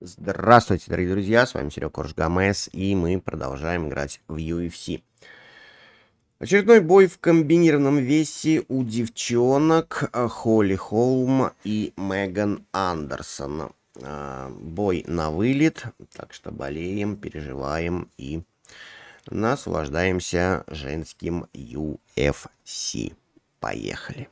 Здравствуйте, дорогие друзья, с вами Серега Гамес, и мы продолжаем играть в UFC. Очередной бой в комбинированном весе у девчонок Холли Холм и Меган Андерсон. Бой на вылет, так что болеем, переживаем и наслаждаемся женским UFC. Поехали.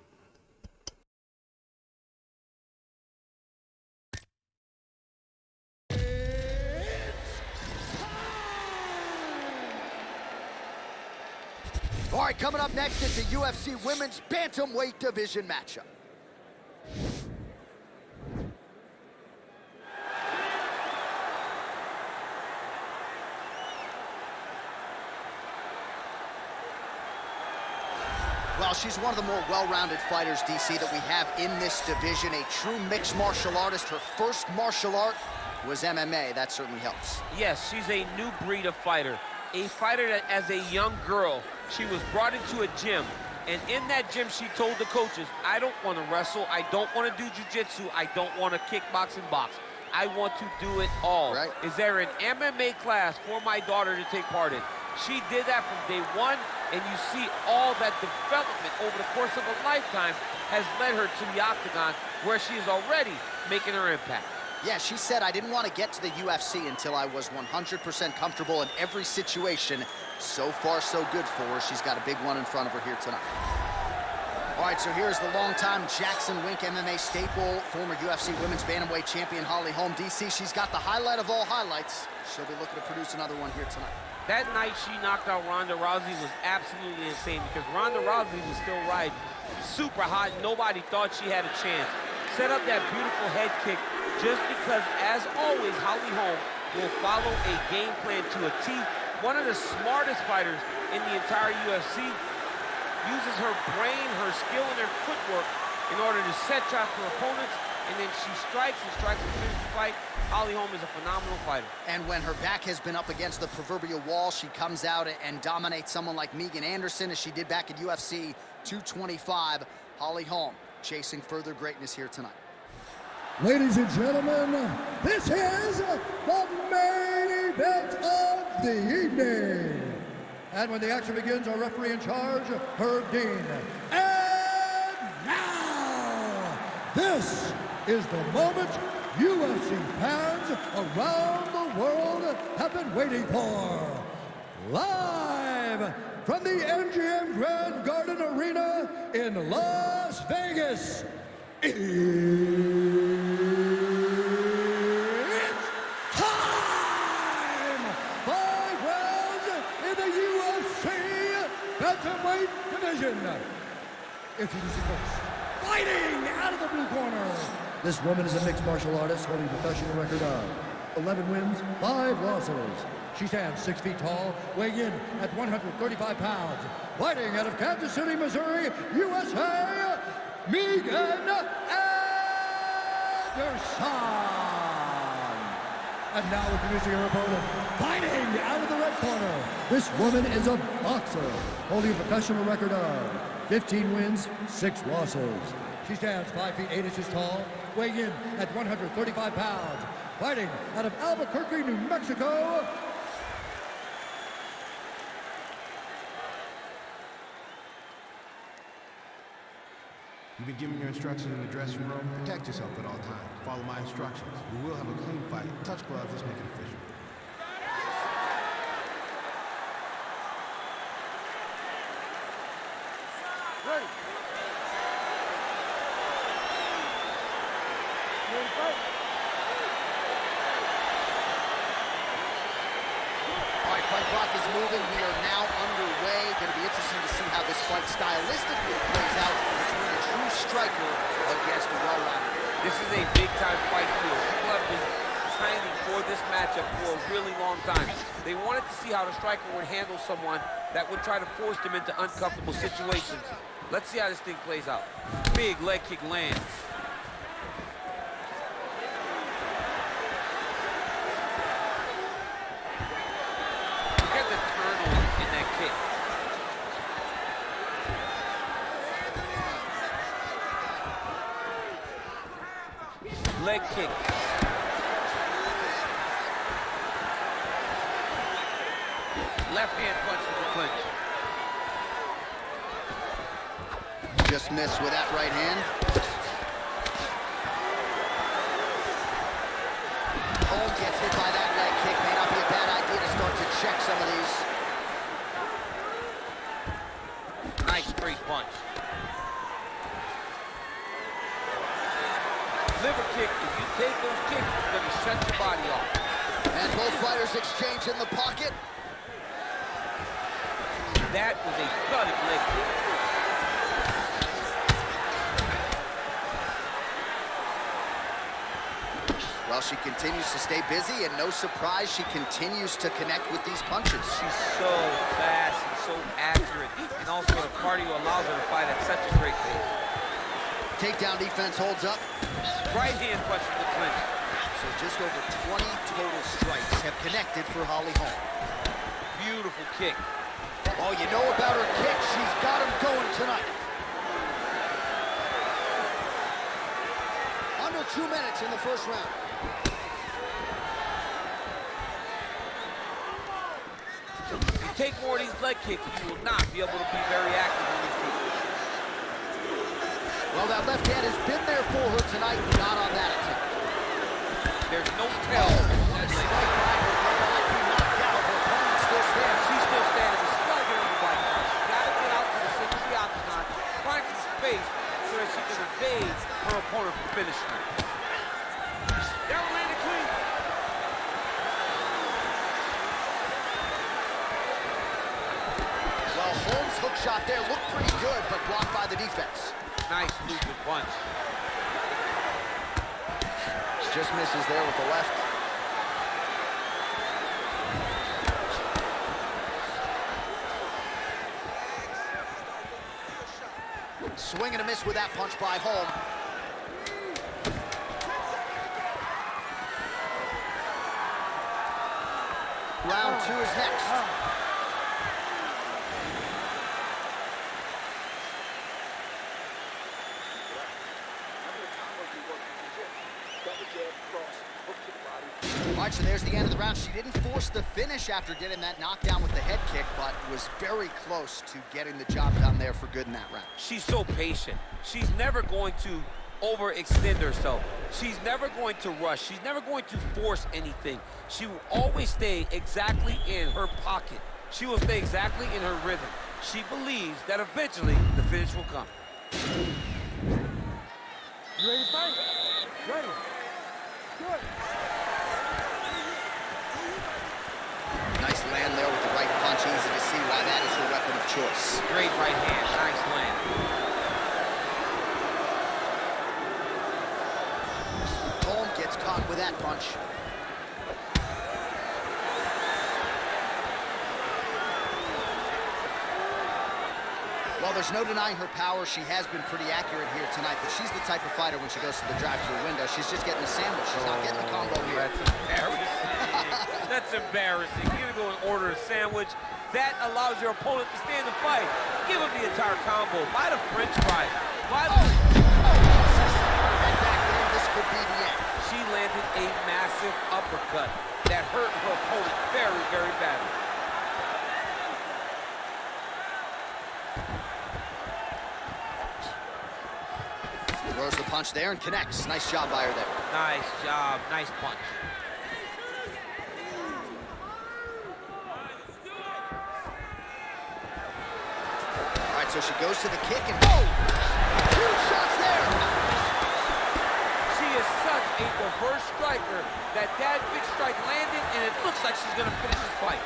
All right, coming up next is the UFC Women's Bantamweight Division matchup. Well, she's one of the more well-rounded fighters, DC, that we have in this division. A true mixed martial artist. Her first martial art was MMA. That certainly helps. Yes, she's a new breed of fighter. A fighter that, as a young girl, she was brought into a gym. And in that gym, she told the coaches, I don't want to wrestle. I don't want to do jiu-jitsu. I don't want to kickbox and box. I want to do it all. Right. Is there an MMA class for my daughter to take part in? She did that from day one, and you see all that development over the course of a lifetime has led her to the octagon, where she is already making her impact. Yeah, she said, I didn't want to get to the UFC until I was 100% comfortable in every situation. So far, so good for her. She's got a big one in front of her here tonight. All right, so here's the longtime Jackson Wink MMA staple, former UFC Women's Bantamweight champion Holly Holm. DC, she's got the highlight of all highlights. She'll be looking to produce another one here tonight. That night she knocked out Ronda Rousey was absolutely insane because Ronda Rousey was still riding super hot. Nobody thought she had a chance. Set up that beautiful head kick just because, as always, Holly Holm will follow a game plan to a T. One of the smartest fighters in the entire UFC, uses her brain, her skill, and her footwork in order to set shots for opponents, and then she strikes and strikes and finishes the fight. Holly Holm is a phenomenal fighter. And when her back has been up against the proverbial wall, she comes out and dominates someone like Megan Anderson, as she did back at UFC 225. Holly Holm chasing further greatness here tonight. Ladies and gentlemen, this is the main event of the evening. And when the action begins, our referee in charge, Herb Dean. And now, this is the moment UFC fans around the world have been waiting for. Live from the MGM Grand Garden Arena in Las Vegas. It's time! 5 rounds in the UFC Bantamweight Division. Introducing first, fighting out of the blue corner. This woman is a mixed martial artist holding a professional record of 11 wins, 5 losses. She stands 6 feet tall, weighing in at 135 pounds. Fighting out of Kansas City, Missouri, USA, Megan Anderson. And now introducing her opponent, fighting out of the red corner. This woman is a boxer, holding a professional record of 15 wins, 6 losses. She stands 5 feet 8 inches tall, weighing in at 135 pounds. Fighting out of Albuquerque, New Mexico. You've been given your instructions in the dressing room. Protect yourself at all times. Follow my instructions. We will have a clean fight. Touch gloves, let's make it official. Ready. Ready to fight? All right, fight clock is moving. We are now underway. Going to be interesting to see how this fight stylistically plays out between a true striker against a well-rounded. This is a big-time fight field. People have been training for this matchup for a really long time. They wanted to see how the striker would handle someone that would try to force them into uncomfortable situations. Let's see how this thing plays out. Big leg kick land. Look at the turnover in that kick. Leg kick. Left hand punch to the clinch. Just missed with that right hand. Holm gets hit by that leg kick. May not be a bad idea to start to check some of these. Nice straight punch. Liver kick, if you take those kicks, it's going to shut your body off. And both fighters exchange in the pocket. That was a gutted leg kick. Well, she continues to stay busy, and no surprise, she continues to connect with these punches. She's so fast and so accurate, and also the cardio allows her to fight at such a great pace. Takedown defense holds up. Right hand punch to the clinch. So just over 20 total strikes have connected for Holly Holm. Beautiful kick. Oh, you know about her kick. She's got him going tonight. Under 2 minutes in the first round. If you take more of these leg kicks, you will not be able to be very active on your feet. Well, that left hand has been there for her tonight, not on that attempt. There's no tell. That's Strike like, by her, might be knocked out. Her opponent still stands. she's still standing. She's got to get on the bike. She's got to get out to the center of the octagon, find some space so that she can evade her opponent from finishing her. Down landed clean. Well, Holmes' hook shot there looked pretty good, but blocked by the defense. Nice movement punch. Just misses there with the left. Swing and a miss with that punch by Holm. Round 2 is next. All right, so there's the end of the round. She didn't force the finish after getting that knockdown with the head kick, but was very close to getting the job done there for good in that round. She's so patient. She's never going to overextend herself. She's never going to rush. She's never going to force anything. She will always stay exactly in her pocket. She will stay exactly in her rhythm. She believes that eventually the finish will come. You ready to fight? Ready. Good. Nice land there with the right punch. Easy to see why that is her weapon of choice. Great right hand. Nice land. Holm gets caught with that punch. Well, there's no denying her power. She has been pretty accurate here tonight, but she's the type of fighter when she goes to the drive-thru window. She's just getting the sandwich. She's not getting the combo here. That's embarrassing. That's embarrassing. You're gonna go and order a sandwich. That allows your opponent to stand and fight. Give him the entire combo. Buy the French fries. Buy the... And back there, this could be the end. She landed a massive uppercut that hurt her opponent very, very badly. Throws the punch there and connects. Nice job by her there. Nice job. Nice punch. All right, so she goes to the kick and oh! 2 shots there! She is such a diverse striker that big strike landed, and it looks like she's going to finish this fight.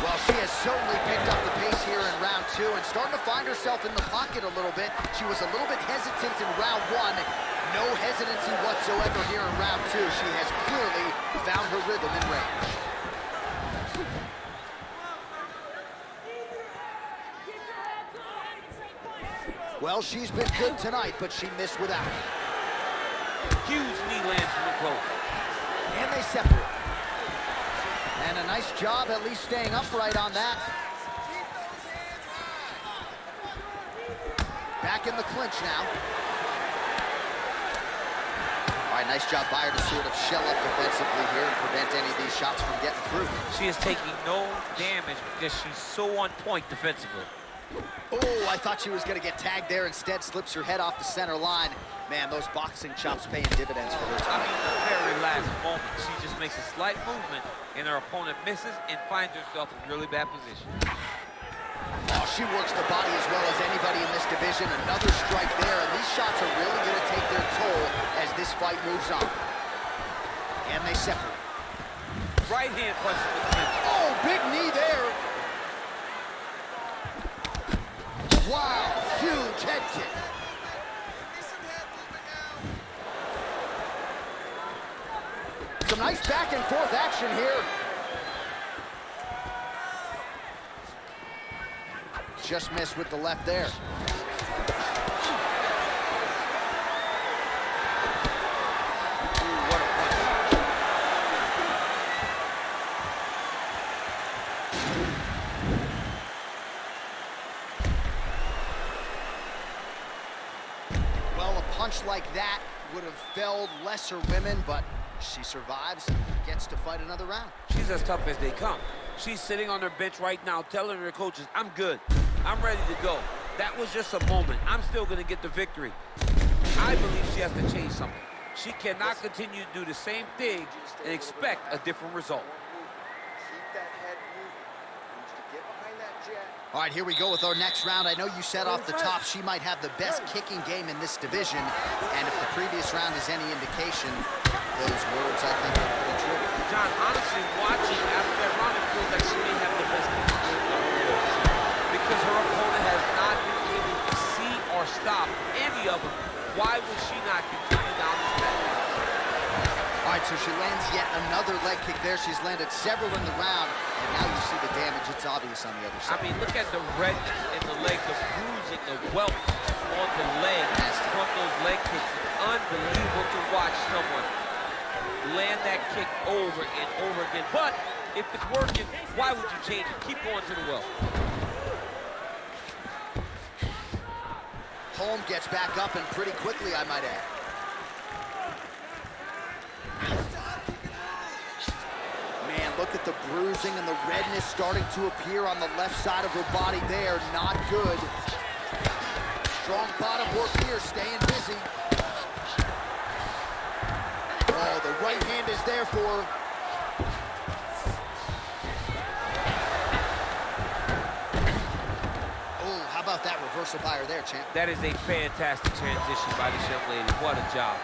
Well, she has certainly picked up the pace here in round 2 and starting to find herself in the pocket a little bit. She was a little bit hesitant in round 1. No hesitancy whatsoever here in round 2. She has clearly found her rhythm and range. Well, she's been good tonight, but she missed without it. Huge knee lands from the close. And they separate. And a nice job at least staying upright on that. Back in the clinch now. All right, Yeah, nice job by her to sort of shell up defensively here and prevent any of these shots from getting through. She is taking no damage because she's so on point defensively. Oh, I thought she was going to get tagged there. Instead, slips her head off the center line. Man, those boxing chops paying dividends for her I tonight. mean, the very last moment, she just makes a slight movement, and her opponent misses and finds herself in really bad position. Oh, she works the body as well as anybody in this division. Another strike there, and these shots are really going to take their toll as this fight moves on. And they separate. Right hand punch to the clinch. Oh, big knee there. Wow, huge head kick. Some nice back and forth action here. Just missed with the left there. Ooh, what a punch. Well, a punch like that would have felled lesser women, but she survives and gets to fight another round. She's as tough as they come. She's sitting on her bench right now telling her coaches, I'm good. I'm ready to go. That was just a moment. I'm still going to get the victory. I believe she has to change something. She cannot continue to do the same thing and expect a different result. All right, here we go with our next round. I know you said off the top she might have the best kicking game in this division, and if the previous round is any indication, those words, I think, are pretty true. John, honestly, watching after that round, it feels like she may have the best kicking game in the whole UFC, because her opponent has not been able to see or stop any of them. Why would she not continue down this path? All right, so she lands yet another leg kick there. She's landed several in the round, and now you see the damage. It's obvious on the other side. I mean, look at the redness in the leg, the bruising, the welt on the leg from those leg kicks. It's unbelievable to watch someone land that kick over and over again. But if it's working, why would you change it? Keep going to the well. Holm gets back up, and pretty quickly, I might add. Man, look at the bruising and the redness starting to appear on the left side of her body there. Not good. Strong bottom work here, staying busy. Oh, the right hand is there for her. Oh, how about that reversal by her there, champ? That is a fantastic transition by this young lady. What a job.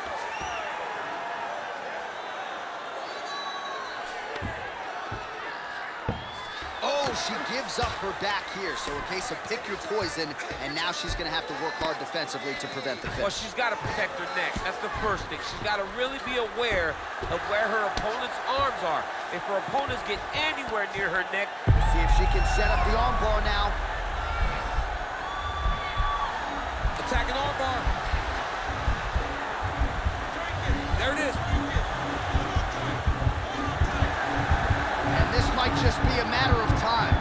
She gives up her back here, so a case of pick your poison, and now she's going to have to work hard defensively to prevent the finish. Well, she's got to protect her neck. That's the first thing. She's got to really be aware of where her opponent's arms are. If her opponents get anywhere near her neck... See if she can set up the arm bar now. Attacking arm bar. There it is. And this might just be a matter of time.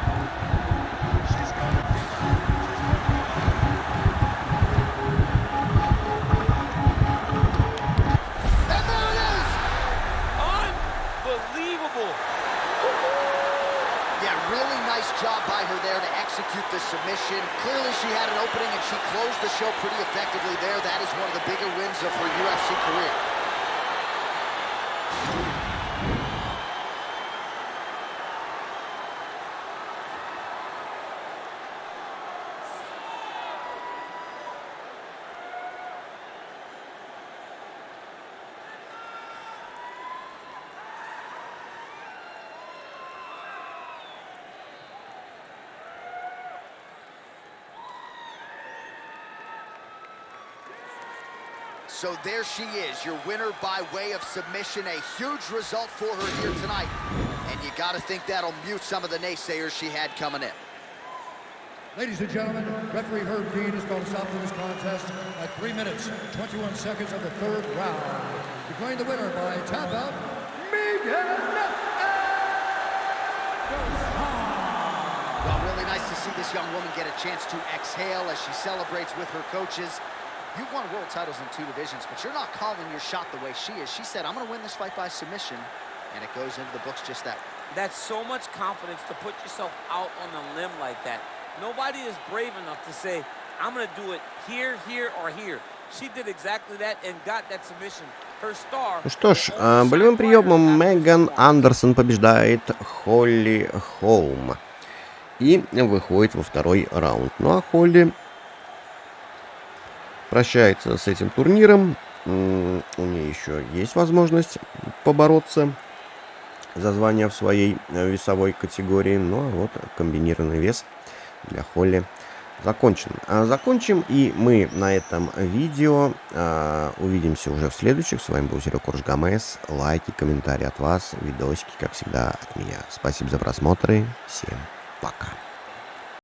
And there it is! Unbelievable. Yeah, really nice job by her there to execute the submission. Clearly she had an opening and she closed the show pretty effectively there. That is one of the bigger wins of her UFC career. So there she is, your winner by way of submission. A huge result for her here tonight. And you gotta think that'll mute some of the naysayers she had coming in. Ladies and gentlemen, referee Herb Dean has called a stop to this contest at 3 minutes, 21 seconds of the third round. Declaring the winner by tap out, Well, really nice to see this young woman get a chance to exhale as she celebrates with her coaches. You've won world titles in 2 divisions, but you're not calling your shot the way she is. She said, I'm going to win this fight by submission, and it goes into the books just that way. That's so much confidence to put yourself out on a limb like that. Nobody is brave enough to say, I'm going to do it here, here, or here. She did exactly that and got that submission. Her star. Ну что ж, болевым приемом Меган Андерсон побеждает Холли Холм и выходит во второй раунд. Ну а Холли прощается с этим турниром. У нее еще есть возможность побороться за звание в своей весовой категории. Ну а вот комбинированный вес для Холли закончен. Закончим и мы на этом видео. Увидимся уже в следующих. С вами был Корж Гамес. Лайки, комментарии от вас, видосики, как всегда, от меня. Спасибо за просмотры. Всем пока.